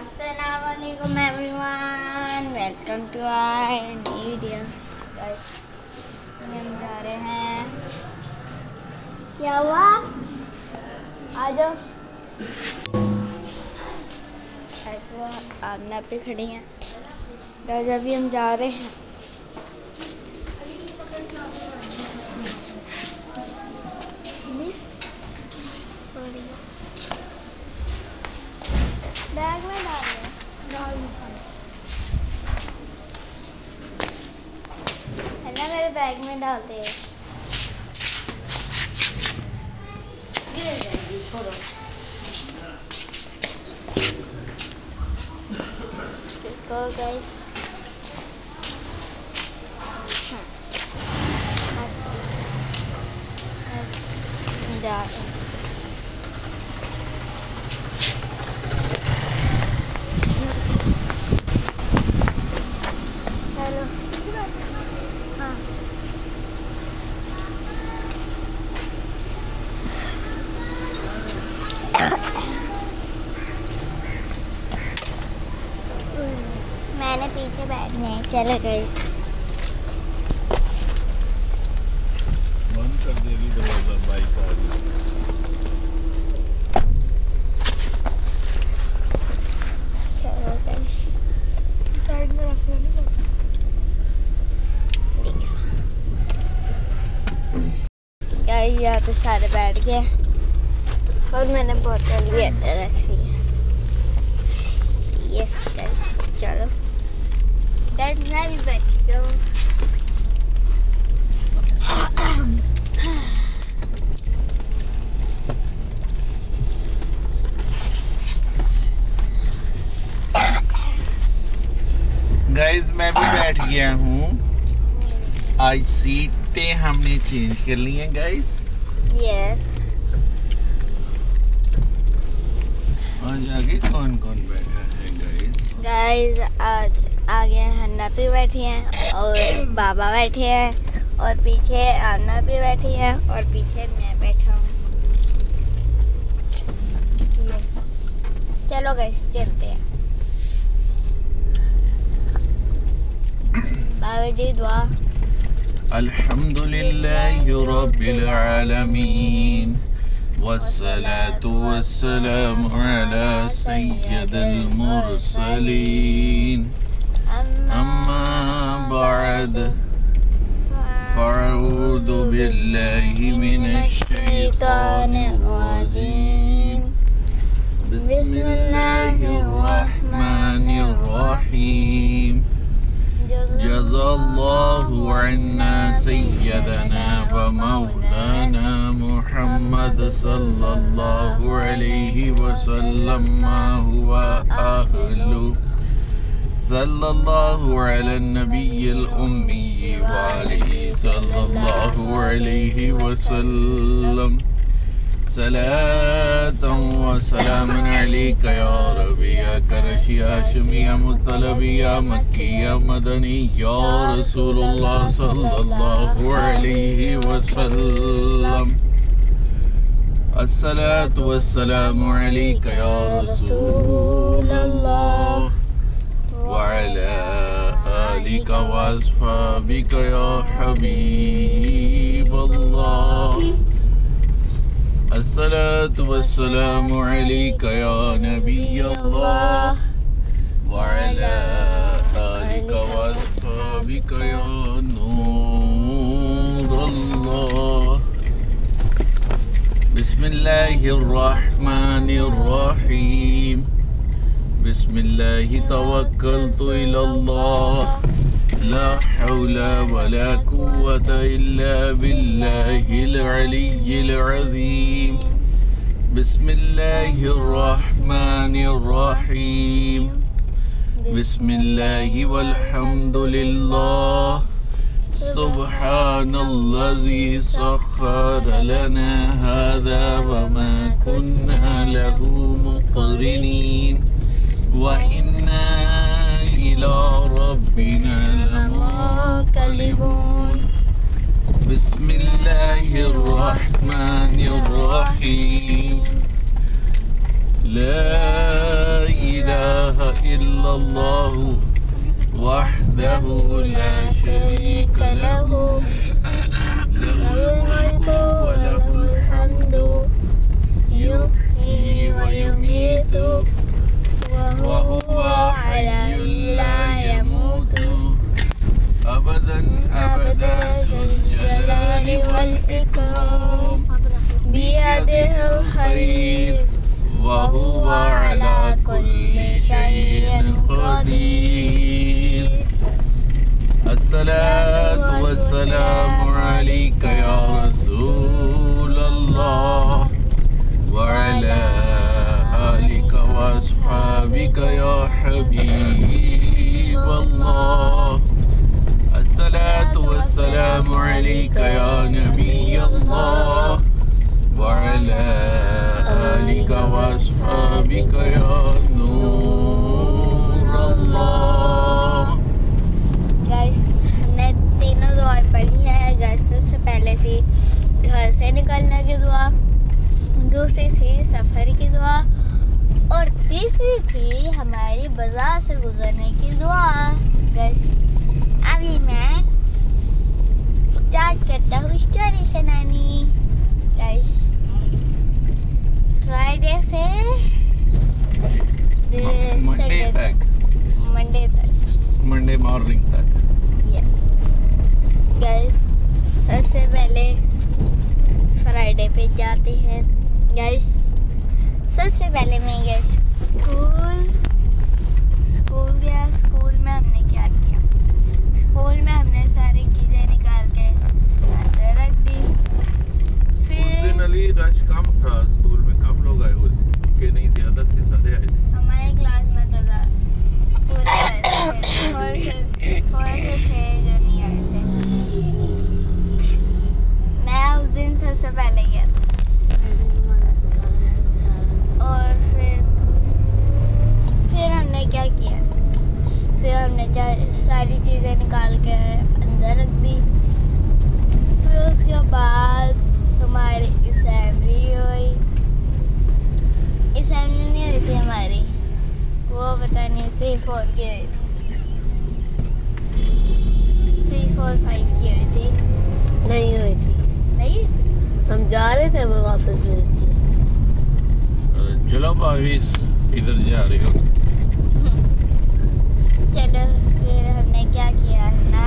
Assalamualaikum everyone, welcome to our new video. Guys, हम जा रहे हैं। क्या हुआ? आ जाओ। आमना पे खड़ी हैं। गाइस अभी हम जा रहे हैं। बैग में डाल है ना, मेरे बैग में डालते हैं। छोड़ो। देखो गाइस, जा रहे हैं। मैंने पीछे बैठना है। चलो गाइस, बंद कर देगी दरवाजा, बाइक आ रही है। चलो गाइस, साइड में रख लो। गाइस यहाँ पे सारे बैठ गए और मैंने बोतल भी अंदर रख ली है। यस गाइस, चलो गाइस, मैं भी बैठ जाऊँ। गाइस मैं भी बैठ गया हूँ। आज सीटें हमने चेंज कर ली हैं गाइस। यस। आज आगे कौन कौन बैठा है गाइस? गाइस आज आगे हन्ना भी बैठी हैं और बाबा बैठे हैं और पीछे आना भी बैठी है और पीछे मैं बैठा हूँ। यस, चलो गाइस चलते हैं। बाबा जी दुआ। अल्हम्दुलिल्लाहि रब्बिल आलमीन वस्सलातु वस्सलामु अला सय्यिदिल मुरसलीन अम्मा बअद फ़अऊज़ु बिल्लाहि मिनश शैतानिर रजीम बिस्मिल्लाहिर रहमानिर रहीम जज़ाल्लाहु अन्ना सय्यदना व मौलाना मुहम्मद सल्लल्लाहु अलैहि वसल्लम मा हुवा अहलु सल्लल्लाहु अला नबिय्यिल उम्मी व आलिहि सल्लल्लाहु अलैहि वसल्लम सलातन व सलामन अलैका या रबी या करशी हाशिमी या मुत्तलबी या मक्की या मदनी या रसूलुल्लाह सल्लल्लाहु अलैहि वसल्लम अस्सलातु वस्सलामु अलैका या रसूलल्लाह व अला आलिका व अस्हाबिका या हबीबल्लाह अस्सलातु वस्सलामु अलैका या नबियल्लाह व अला आलिका व अस्हाबिका या नूरल्लाह बिस्मिल्लाहिर रहमानिर रहीम बिस्मिल्लाहि तवक्कलतु इलल्लाह ला हौला वला कुव्वता इल्ला बिल्लाहिल अलिय्यिल अज़ीम बिस्मिल्लाहिर रहमानिर रहीम बिस्मिल्लाहि वल्हम्दुलिल्लाह सुब्हानल्लज़ी सख्खर लना हाज़ा वमा कुन्ना लहु मुक़रिनीन व इन्ना इला रब्बिना लमुन्क़लिबून बिस्मिल्लाहिर रहमानिर रहीम ला इलाहा इल्लल्लाहु वहदहु ला शरीक लहु लहुल मुल्कु व लहुल हम्दु युहयी व युमीतु व हुवा हय्युल ला यमूतु अबदन अबदा ज़ुल जलाली वल इकराम बियदिहिल खैर व हुवा अला कुल्लि शैइन क़दीर अस्सलातु वस्सलामु अलैका या रसूलल्लाह व अला आलिका व अस्हाबिका या हबीबल्लाह अस्सलातु वस्सलामु अलैका या नबियल्लाह व अला आलिका व अस्हाबिका या नूरल्लाह। गाइस हमने तीनों दुआ पढ़ी है। गाइस सबसे पहले थी घर से निकलने की दुआ, दूसरी थी सफ़र की दुआ और तीसरी थी हमारी बाजार से गुजरने की दुआ। गाइस अभी मैं स्टार्ट करता हूँ स्टोरी सुनानी। गाइस फ्राइडे से मंडे मॉर्निंग तक। यस गाइस सबसे पहले फ्राइडे पे जाते हैं। गाइस सबसे पहले मैं गया स्कूल गया। स्कूल में हमने क्या किया? स्कूल में हमने सारी चीज़ें निकाल के अंदर रख दी। उस दिन अली रश कम था, स्कूल में कम लोग आए हुए थे कि नहीं? ज़्यादा थे, सारे आए थे। हमारे क्लास में तो पूरे आए थे, थोड़े से थे जो नहीं आए थे। मैं उस दिन सबसे पहले गया था और फिर हमने क्या किया? फिर हमने सारी चीज़ें निकाल के अंदर रख दी। फिर उसके बाद हमारी असेंबली हुई। असेंबली नहीं हुई थी हमारी, वो पता नहीं 3-4 की हुई थी, 3-4-5 की हुई थी। नहीं हुई थी, नहीं हुई थी? हम जा रहे थे, हमें वापस भेज दिया। चलो भाविस इधर जा रही हो? चलो फिर हमने क्या किया ना,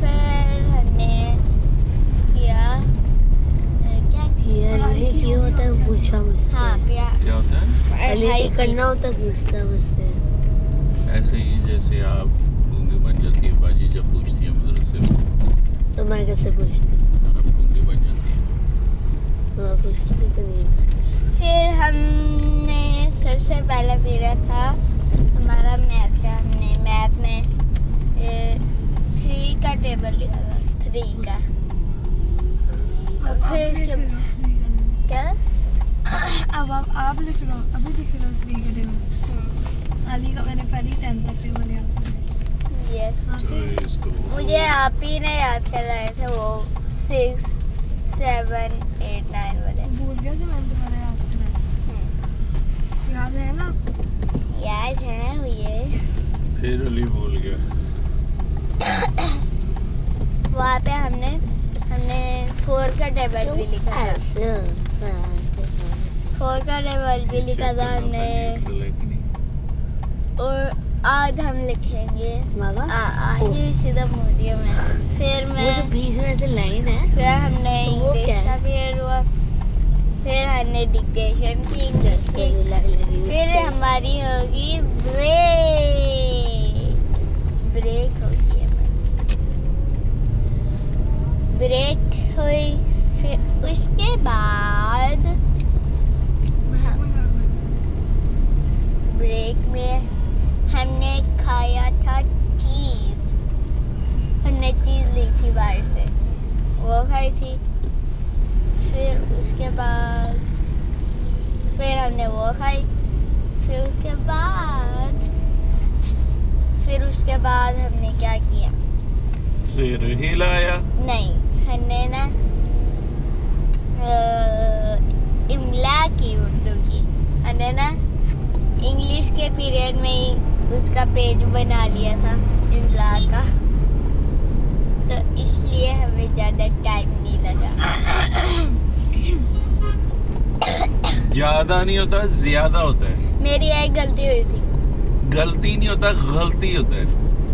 फिर हमने किया क्या ये अली की होता है, पूछा मुझसे। हाँ क्या होता है? अली पढ़ाई की करना होता है, पूछता है मुझसे। ऐसे ही जैसे आप गूंगी बन जाती है बाजी जब पूछती है मदरसे में, तो मैं कैसे पूछती? आप गूंगी बन जाती है। मैं पूछती तो नहीं। फिर हमने सबसे पहला पीरियड था हमारा मैथ का। हमने मैथ में 3 का टेबल लिखा था, 3 का। फिर उसके क्या? अब आप लिख लो, अभी लिख लो 3 का टेबल। अली का मैंने पहले ही 10 का टेबल याद किया। यस तो इसको मुझे आप ही ने याद कराए थे वो 6, 7, 8, 9 वाले। भूल गया कि मैंने तुम्हारा याद कराया। याद है ना? याद है ये। फिर अली भूल गया। वहाँ पे हमने 4 का टेबल भी लिखा था। ऐसे 4 का टेबल भी लिखा था हमने। और आज हम लिखेंगे बाबा आज भी सीधा मीडियम है। फिर वो मैं जो बीच में ऐसे लाइन है, फिर हमने तो वो इंग्लिश क्या है? का पीरियड हुआ। फिर हमने डिक्टेशन की, इंग्लिश की। फिर हमारी होगी ब्रेक होगी हमारी। ब्रेक हुई। फिर उसके बाद ब्रेक में हमने खाया था चीज़। हमने चीज़ ली थी बाहर से, वो खाई थी। फिर उसके बाद फिर हमने वो खाई। फिर उसके बाद हमने क्या किया? सिर हिलाया। नहीं, हमने ना इमला की, उर्दू की हमने ना इंग्लिश के पीरियड में ही उसका पेज बना लिया था इमला का, तो इसलिए हमें ज़्यादा टाइम नहीं लगा। ज्यादा नहीं होता, ज्यादा होता है। मेरी एक गलती हुई थी। गलती नहीं होता, गलती होता है।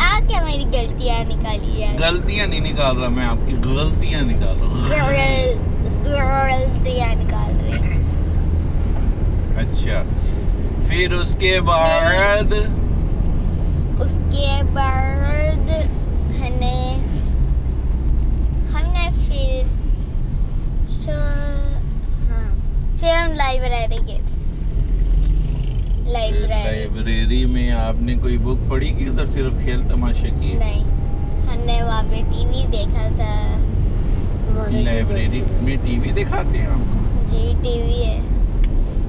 आप क्या मेरी गलतियाँ निकाली है? गलतियां नहीं निकाल रहा मैं, आपकी गलतियां निकाल रहा हूँ। गलतियाँ निकाल रहे। अच्छा, फिर उसके बाद हमने फिर फिर हम लाइब्रेरी गए थे। लाइब्रेरी में आपने कोई बुक पढ़ी कि उधर सिर्फ खेल तमाशे किए? नहीं, हमने वहाँ पे टीवी देखा था। लाइब्रेरी में टीवी दिखाते हैं आपको? जी टीवी है,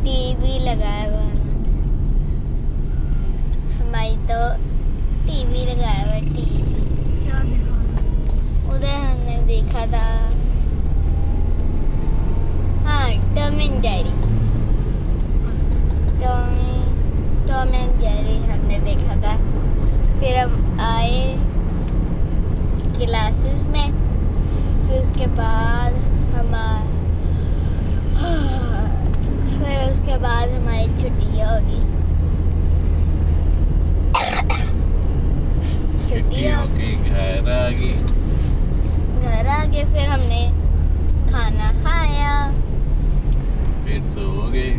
टीवी लगाया हुआ है हमारी, तो टीवी लगाया हुआ है। टीवी क्या देखा? उधर हमने देखा था, हाँ, Tom and Jerry. Tom and Jerry हमने देखा था। फिर हम आए क्लासेस में, फिर उसके बाद हमारी छुट्टियाँ होगी। छुट्टियाँ के घर आ गए, फिर हमने खाना खाया। फिर सो गए।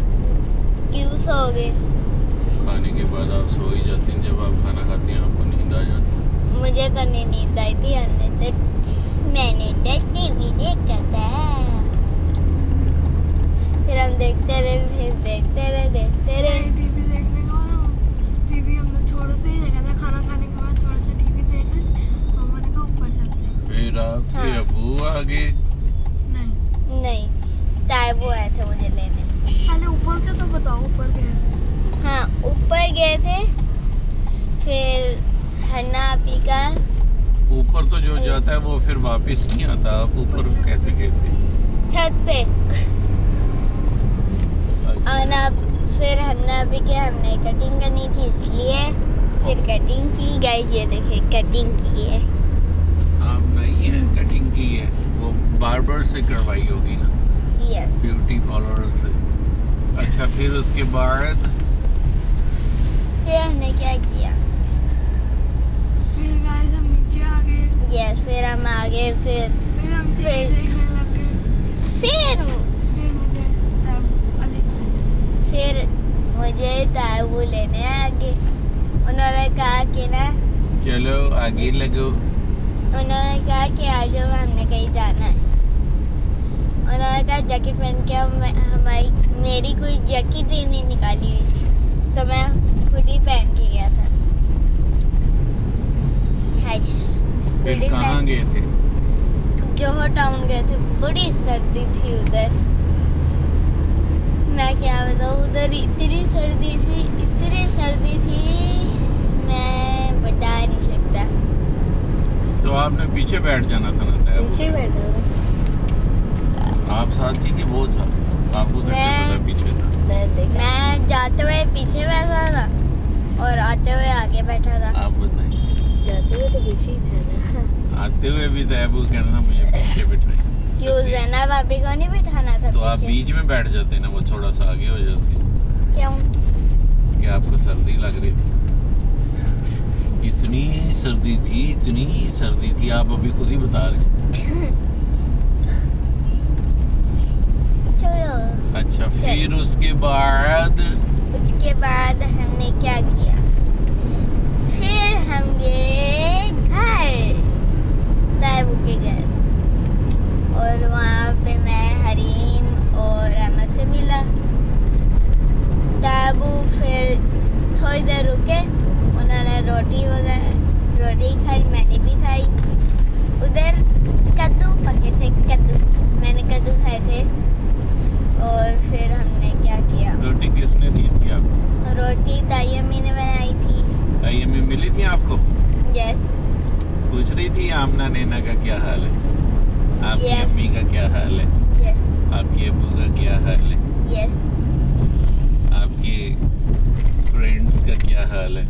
क्यों सो गए? खाने के बाद आप सो ही जाते हैं, जब आप खाना खाते हैं आपको नींद आ जाती है। मुझे करने नींद आई थी, मैंने तो टीवी देखा था। फिर हम देखते रहे, टीवी देखने का टीवी हमने थोड़ा सा ही देखा था। खाना खाने के बाद थोड़ा सा टीवी देखा, मामा ने कहा ऊपर चलते हैं। फिर आपके हाँ। अबू आ गए? नहीं, ताइबू आए थे मुझे लेने। पहले ऊपर का तो बताओ, ऊपर गए थे? हाँ, ऊपर गए थे। फिर हन्ना आपी का ऊपर तो जो जाता है वो फिर वापस नहीं आता, आप ऊपर कैसे गए थे? छत पे। अच्छा, और ना फिर हन्ना आपी के हमने कटिंग करनी थी, इसलिए फिर कटिंग की। गाइस ये देखिए, कटिंग की है। आप नहीं है कटिंग की है, वो बार्बर से करवाई होगी ना, यस। ब्यूटी पार्लर से। अच्छा, फिर उसके बाद फिर हमने क्या किया? फिर गाइस हम नीचे आ गए। यस, फिर हम आगे, फिर हम टीवी देखने लग गए। फिर मुझे ताबू लेने आ गए। उन्होंने कहा कि ना, चलो आगे लगो। उन्होंने कहा कि आज हमने कहीं जाना है। उन्होंने कहा जैकेट पहन के, हमारी मेरी कोई जैकेट ही नहीं निकाली हुई थी, तो मैं खुद ही पहन के गया था। फिर कहाँ गए थे? जोहर टाउन गए थे। बड़ी सर्दी थी उधर, मैं क्या बताऊँ, उधर इतनी सर्दी थी, मैं बता नहीं सकता। तो आपने पीछे बैठ जाना था ना? तैयार पीछे बैठा था। आप साथ थी कि वो था? आपको कैसे मैं- पता पीछे था? मैं देखा। मैं जाते हुए पीछे बैठा था और आते हुए आगे बैठा था। आप बताइए। जाते हुए तो पीछे ही था ना। आते हुए भी तैबू कहना मुझे पीछे बैठाई। क्यों, ज़ैनब भाभी को नहीं बिठाना था तो आप पीछे? बीच में बैठ जाते ना, वो थोड़ा सा आगे हो जाते क्यों? कि आपको सर्दी लग रही थी। इतनी सर्दी थी, आप अभी खुद ही बता रहे। चलो, अच्छा, फिर उसके बाद हमने क्या किया? फिर हम गए घर, ताबू के घर, और वहाँ पे मैं हरीम और अहमद से मिला। ताबू फिर थोड़ी देर रुके, उन्होंने रोटी खाई, मैंने भी खाई। उधर कद्दू पके थे, मैंने कद्दू खाए थे। और फिर हमने क्या किया? रोटी किसने दी थी आपको? रोटी ताई अम्मी ने बनाई थी। ताई अम्मी मिली थी आपको? यस। पूछ रही थी आमना नैना का क्या हाल है, आपकी Yes. अम्मी का क्या हाल है, यस। आपके अबू का क्या हाल है, यस। आपके हाल है?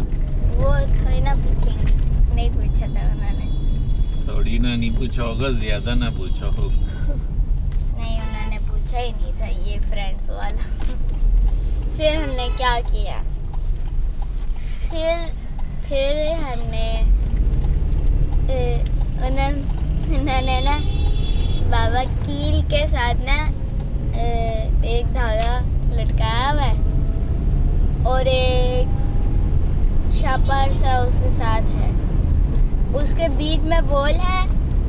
वो थोड़ी ना पूछेंगे, नहीं पूछा था उन्होंने। थोड़ी ना नहीं पूछा होगा, ज्यादा ना पूछा होगा। नहीं, उन्होंने पूछा ही नहीं था ये फ्रेंड्स वाला। फिर हमने क्या किया, फिर हमने उन्होंने ना बाबा कील के साथ ना एक धागा लटकाया हुआ है और एक छापर सा उसके साथ है, उसके बीच में बॉल है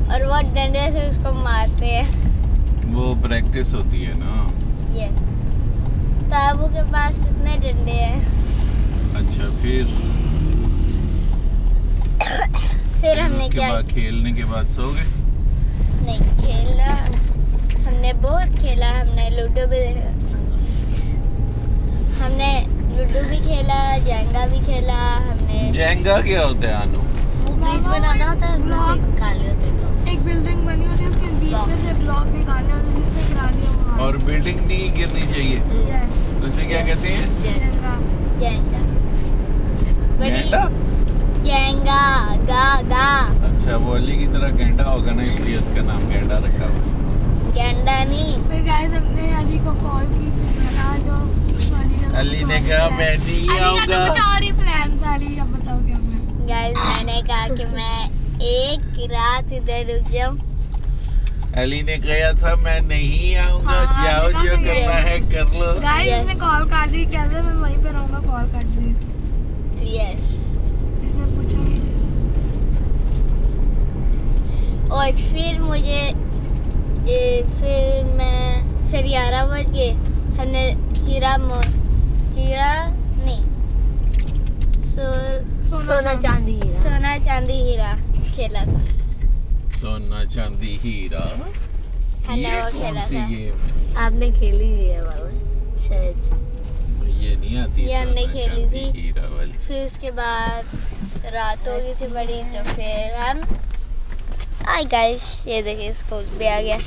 और वो डंडे से उसको मारते हैं। वो प्रैक्टिस होती है ना। यस, ताबू के पास इतने डंडे हैं। अच्छा, फिर हमने उसके क्या, बाद खेलने के बाद सो गए? नहीं खेला, हमने बहुत खेला, हमने लूडो भी खेला, जेंगा भी खेला हमने। जेंगा क्या होता है आनू? वो ब्रिज बनाना होता है, उसमें से निकाले होते हैं ब्लॉक। एक बिल्डिंग बनी होती है, उसके बीच में से ब्लॉक निकाले होते हैं, जिसमें गिरा दिया वहाँ। और बिल्डिंग नहीं गिरनी चाहिए, Yes, तो उसे क्या कहते हैं? जेंगा। जेंगा, बड़ी गेंडा? जेंगा, गा। अच्छा, वो अली की तरह गेंडा होगा ना, इसलिए उसका नाम गेंडा रखा हुआ। गेंडा नहीं। फिर गाइस हमने अली को कॉल की कि घर आ जाओ। अली ने कहा मैं नहीं अली का तो आऊंगा। कुछ और ही प्लान था। अली अब बताओ क्या मैं। गाइस मैंने कहा कि मैं एक रात इधर रुक जाऊं। अली ने कहा था मैं नहीं आऊंगा, हाँ, जाओ बिना जो मैं करना है कर लो। Guys Yes. इसने कॉल काट दी, कहते मैं वहीं पे रहूंगा, कॉल काट दी यस, इसने पूछा ही नहीं। और फिर मुझे फिर 11 बज गए, हमने हीरा नहीं सोना चांदी हीरा। सोना चांदी हीरा खेला था। सोना चांदी हीरा, हमने ये वो कौन खेला सी था। गेम है? आपने खेली है बाबा शायद से। ये नहीं आती। ये हमने सोना खेली चांदी थी। हीरा वाली। फिर उसके बाद रात हो गई थी बड़ी, तो फिर हम हाय गाइस, ये देखिए स्कूल भी आ गया।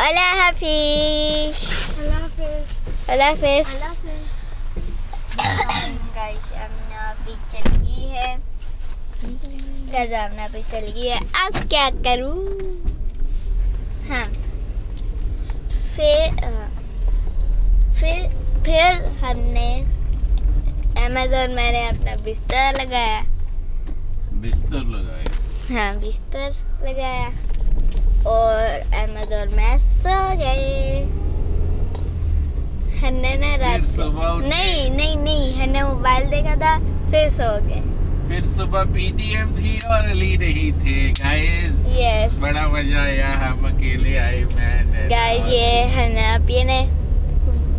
अल्लाह हाफिज। अल्लाह हाफिज। अल्लाह हाफिज। अल्लाह हाफिज। गाइस अमना भी चल गई है, गजामना भी चल गई है, अब क्या करूं। हाँ, फिर हमने अहमद और मैंने अपना बिस्तर लगाया। बिस्तर लगाए। हाँ, बिस्तर लगाया और अहमद और मैं सो गए। हमने ना फिर रात सुबह उठे। नहीं, हमने मोबाइल देखा था, फिर सो गए। फिर सुबह पीटीएम थी और अली नहीं थे गाइस। Yes. बड़ा मजा आया, हम अकेले आए। मैं गाइस ये हनापिया ने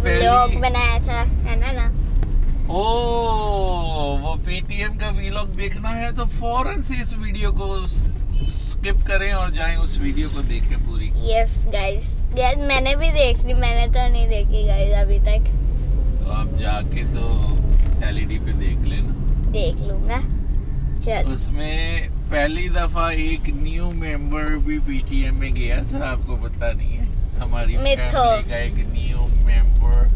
व्लॉग बनाया था, है ना। ओ, वो पीटीएम का व्लॉग देखना है तो फौरन से इस वीडियो को स्किप करें और जाएं उस वीडियो को देखें पूरी। यस गाइस, मैंने भी देख ली, मैंने तो नहीं देखी गाइस अभी तक। तो आप जाके तो एलईडी पे देख लेना। देख लूंगा। चल, उसमें पहली दफा एक न्यू मेंबर भी पीटीएम में गया था, आपको पता नहीं है? हमारी मिथो। फैमिली का एक न्यू मेंबर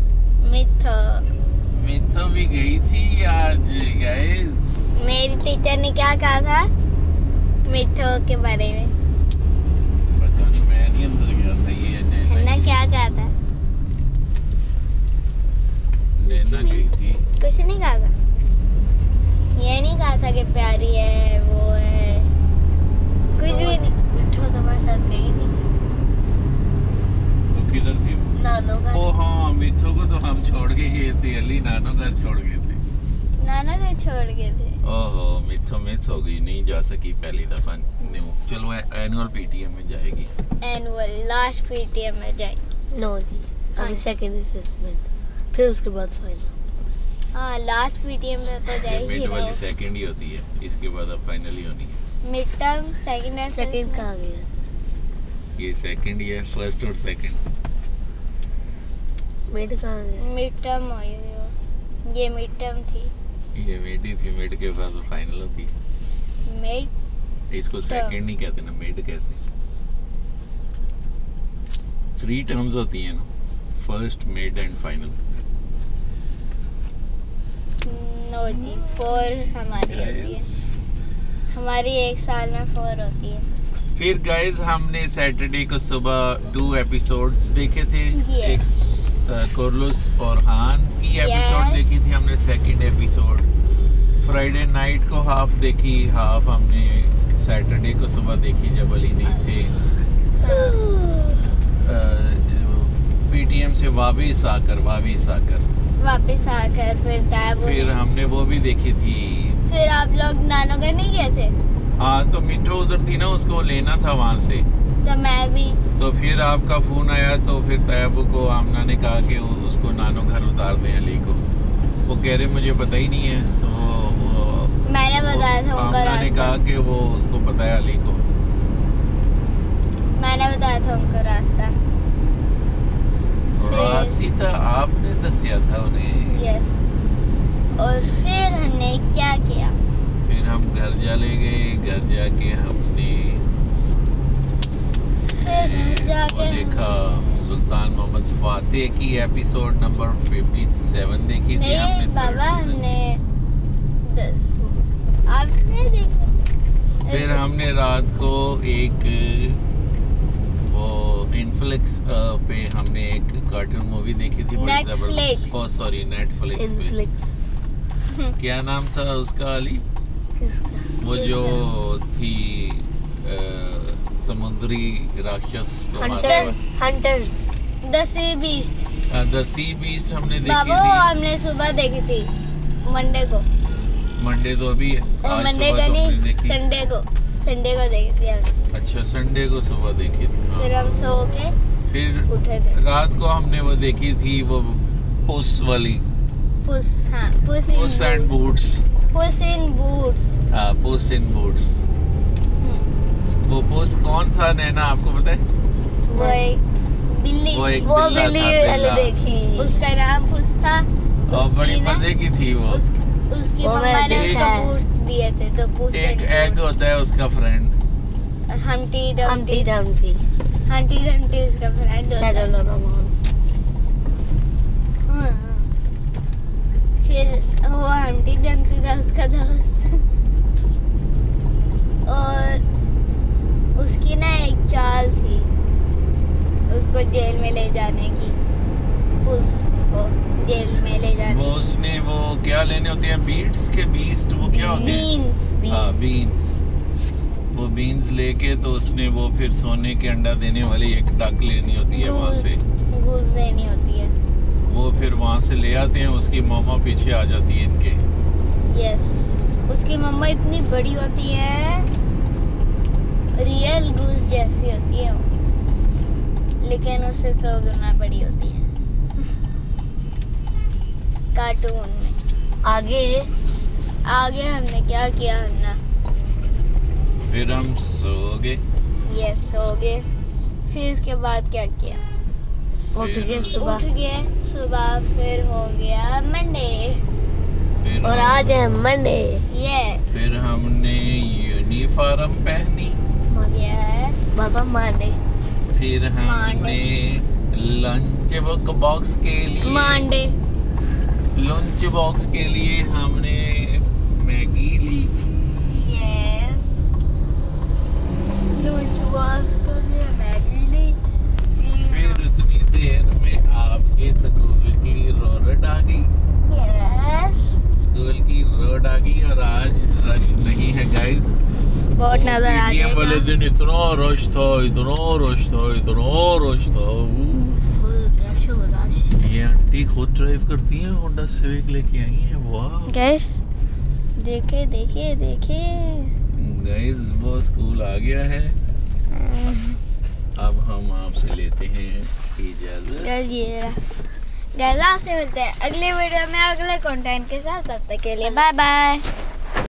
मिथो भी गई थी आज गाइस। मेरी टीचर ने क्या कहा था मिथो के बारे में? पता नहीं, मैं नहीं अंदर गया था। ये हन्ना क्या कहा था? नैना गई थी। कुछ नहीं कहा था। ये नहीं कहा था कि प्यारी है, वो है, कुछ भी नहीं। मिठो तुम्हारे साथ गई नहीं थी? वो किधर थी वो? नानो का। ओ हाँ, मिथो को तो हम छोड़ के गए थे, अली नानो घर छोड़ गए थे। नाना को छोड़ गए थे। ओहो, मिथो मिस हो गई, नहीं जा सकी पहली दफा न्यू। चलो एनुअल पीटीएम में जाएगी। एनुअल लास्ट पीटीएम में जाएंगे। नो जी, हाँ। अभी सेकंड असेसमेंट, फिर उसके बाद फाइनल। हाँ, लास्ट पीटीएम में तो जाएगी। मिड वाली सेकंड ही होती है, इसके बाद अब फाइनल ही होनी है। मिड टर्म, सेकंड सेकंड कहाँ गया? ये सेकंड ही है, फर्स्ट और सेकंड। मिड कहाँ गया? मिड टर्म हो गई, ये मिड टर्म थी। ये मिड ही थी, मिड के बाद फाइनल होती है। मिड इसको सेकंड नहीं कहते ना, मिड कहते हैं। 3 टर्म्स होती है ना, फर्स्ट, मिड एंड फाइनल। नो होती, 4 हमारी होती है। हमारी एक साल में 4 होती है। फिर गाइस हमने सैटरडे को सुबह 2 एपिसोड्स देखे थे। एक कोरलुस और हान की एपिसोड देखी थी हमने, सेकंड एपिसोड। फ्राइडे नाइट को हाफ देखी, हाफ हमने सैटरडे को सुबह देखी जब अली नहीं थे। पीटीएम से वापस आकर वापस आकर फिर हमने वो भी देखी थी। फिर आप लोग नानो घर नहीं गए थे? हाँ, तो मिट्टू उधर थी ना, उसको लेना था वहाँ से। तो मैं भी। तो फिर आपका फोन आया, तो फिर तैयब को आमना ने कहा कि उसको नानो घर उतार दें अली को। वो कह रहे मुझे पता ही नहीं है, तो मैंने बताया था उनका रास्ता। ने कहा कि वो उसको पता है अली को। मैंने बताया था उनका रास्ता। रास्ता आपने दसिया था उन्हें। यस। और फिर हमने क्या किया? फिर हम घर चले गए। घर जाके हमने देखा सुल्तान मोहम्मद फातेह की एपिसोड नंबर 57 देखी थी हमने। बाबा आपने देखा? फिर हमने रात को एक वो इनफ्लिक्स पे हमने एक कार्टून मूवी देखी थी, नेटफ्लिक्स। ओह सॉरी, नेटफ्लिक्स पे। क्या नाम था उसका अली? वो जो थी समुद्री राक्षस को हंटर्स द सी बीस्ट हमने देखी बाबू थी। हमने सुबह देखी थी, मंडे तो अभी मंडे का नहीं, संडे को देखी थी हमने। अच्छा, संडे को सुबह देखी थी। हाँ। फिर हम सो के फिर उठे थे। रात को हमने वो देखी थी, वो पुस वाली, पुस एंड बूट्स। पुस इन बूट्स। वो पुस कौन था नैना, आपको पता है? वो एक बिल्ली वो एक थी। वो बिल्ला बिल्ली था, वाली बिल्ला। देखी। उसका नाम पुस था। और बड़ी मजे की थी वो। उसकी वो मम्मा ने मैंने उसको देखा है। बूट्स दिए थे, तो पुस एक एग होता है उसका फ्रेंड। हम्टी हम्टी डम्टी उसका फ्रेंड होता है। हाँ। फिर वो हम्टी डम्टी था उसका दोस्त। और उसकी ना एक चाल थी उसको जेल में ले जाने की। उसको जेल में ले जाने वो उसने वो क्या लेने होते हैं, बीट्स के बीस्ट, वो क्या होते हैं? बीन्स। हाँ, बीन्स। वो बीन्स लेके तो उसने वो फिर सोने के अंडा देने वाली एक डक लेनी होती है वहाँ से। गूस देनी होती है। वो फिर वहाँ से ले आते हैं, उसकी मामा पीछे आ जाती है इनके। यस। उसकी मम्मा इतनी बड़ी होती है, रियल गूस जैसी होती है वो, लेकिन उससे 100 गुना बड़ी होती है कार्टून में। आगे हमने क्या किया? हमने फिर हम सो गए। यस, सो गए। फिर इसके बाद क्या किया? उठ गए सुबह। फिर हो गया मंडे। और आज है मंडे। यस। फिर हमने यूनिफॉर्म पहनी। यस। बाबा मंडे। फिर हमने लंच बॉक्स के लिए हमने मैगी ली। यस। लंच बॉक्स के लिए मैगी ली। फिर उतनी देर में आपके स्कूल की रोड आ गई। यस। स्कूल की रोड आ गई और आज रश नहीं है गाइस। बहुत नजर आ PTM वाले जाएगा। दिन इतना रश था। ये आंटी खुद ड्राइव करती हैं, होंडा सिविक लेके आई हैं। वाह गैस, देखिए गाइस, वो स्कूल आ गया है। अब हम आपसे लेते हैं इजाजत। से मिलते हैं अगले वीडियो में अगले कंटेंट के साथ। तब तक के लिए बाय बाय।